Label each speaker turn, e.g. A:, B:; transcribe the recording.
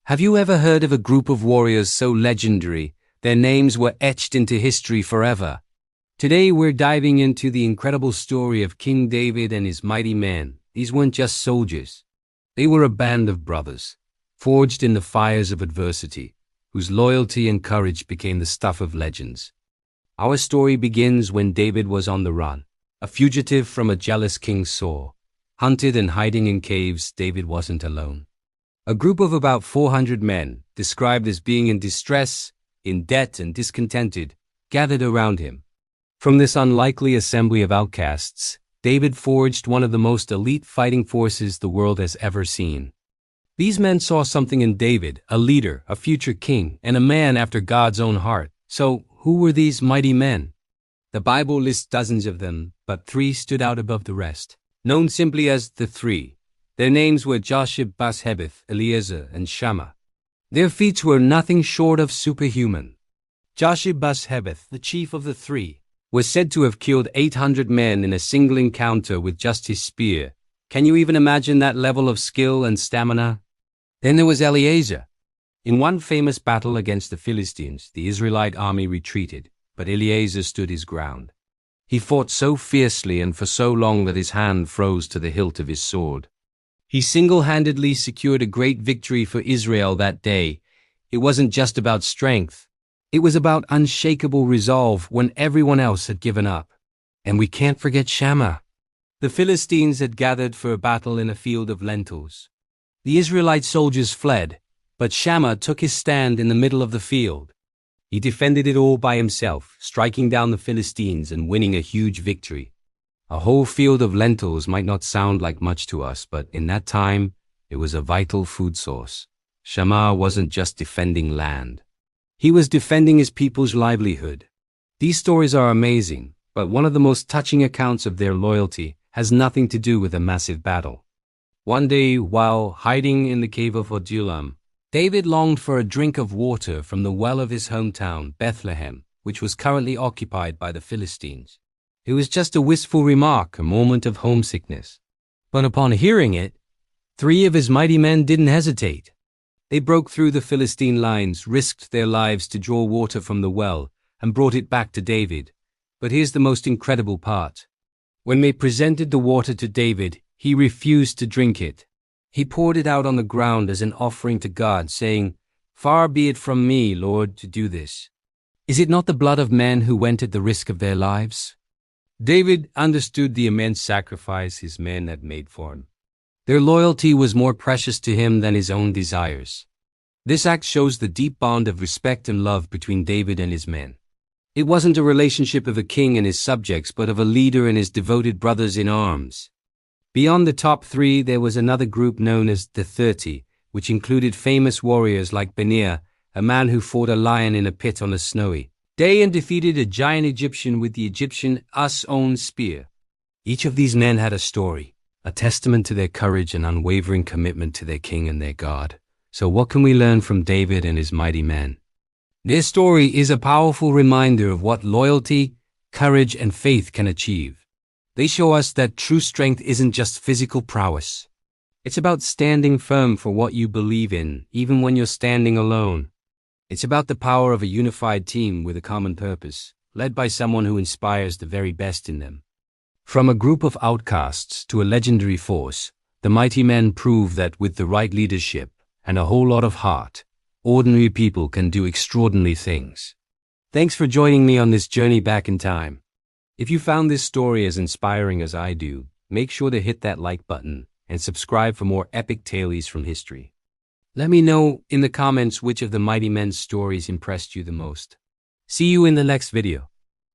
A: Have you ever heard of a group of warriors so legendary, their names were etched into history forever? Today we're diving into the incredible story of King David and his mighty men. These weren't just soldiers. They were a band of brothers, forged in the fires of adversity, whose loyalty and courage became the stuff of legends. Our story begins when David was on the run, a fugitive from a jealous King Saul. Hunted and hiding in caves, David wasn't alone. A group of about 400 men, described as being in distress, in debt and discontented, gathered around him. From this unlikely assembly of outcasts, David forged one of the most elite fighting forces the world has ever seen. These men saw something in David, a leader, a future king, and a man after God's own heart. So, who were these mighty men? The Bible lists dozens of them, but three stood out above the rest, known simply as the Three. Their names were Josheb-Basshebeth, Eleazar, and Shammah. Their feats were nothing short of superhuman. Josheb-Basshebeth, the chief of the three, was said to have killed 800 men in a single encounter with just his spear. Can you even imagine that level of skill and stamina? Then there was Eleazar. In one famous battle against the Philistines, the Israelite army retreated, but Eleazar stood his ground. He fought so fiercely and for so long that his hand froze to the hilt of his sword. He single-handedly secured a great victory for Israel that day. It wasn't just about strength. It was about unshakable resolve when everyone else had given up. And we can't forget Shammah. The Philistines had gathered for a battle in a field of lentils. The Israelite soldiers fled, but Shammah took his stand in the middle of the field. He defended it all by himself, striking down the Philistines and winning a huge victory. A whole field of lentils might not sound like much to us, but in that time, it was a vital food source. Shammah wasn't just defending land. He was defending his people's livelihood. These stories are amazing, but one of the most touching accounts of their loyalty has nothing to do with a massive battle. One day, while hiding in the cave of Adullam, David longed for a drink of water from the well of his hometown, Bethlehem, which was currently occupied by the Philistines. It was just a wistful remark, a moment of homesickness. But upon hearing it, three of his mighty men didn't hesitate. They broke through the Philistine lines, risked their lives to draw water from the well, and brought it back to David. But here's the most incredible part. When they presented the water to David, he refused to drink it. He poured it out on the ground as an offering to God, saying, "Far be it from me, Lord, to do this. Is it not the blood of men who went at the risk of their lives?" David understood the immense sacrifice his men had made for him. Their loyalty was more precious to him than his own desires. This act shows the deep bond of respect and love between David and his men. It wasn't a relationship of a king and his subjects, but of a leader and his devoted brothers in arms. Beyond the top three, there was another group known as the 30, which included famous warriors like Benaiah, a man who fought a lion in a pit on a snowy day and defeated a giant Egyptian with the Egyptian own spear. Each of these men had a story, a testament to their courage and unwavering commitment to their king and their God. So what can we learn from David and his mighty men? Their story is a powerful reminder of what loyalty, courage, and faith can achieve. They show us that true strength isn't just physical prowess. It's about standing firm for what you believe in, even when you're standing alone. It's about the power of a unified team with a common purpose, led by someone who inspires the very best in them. From a group of outcasts to a legendary force, the mighty men prove that with the right leadership and a whole lot of heart, ordinary people can do extraordinary things. Thanks for joining me on this journey back in time. If you found this story as inspiring as I do, make sure to hit that like button and subscribe for more epic tales from history. Let me know in the comments which of the mighty men's stories impressed you the most. See you in the next video.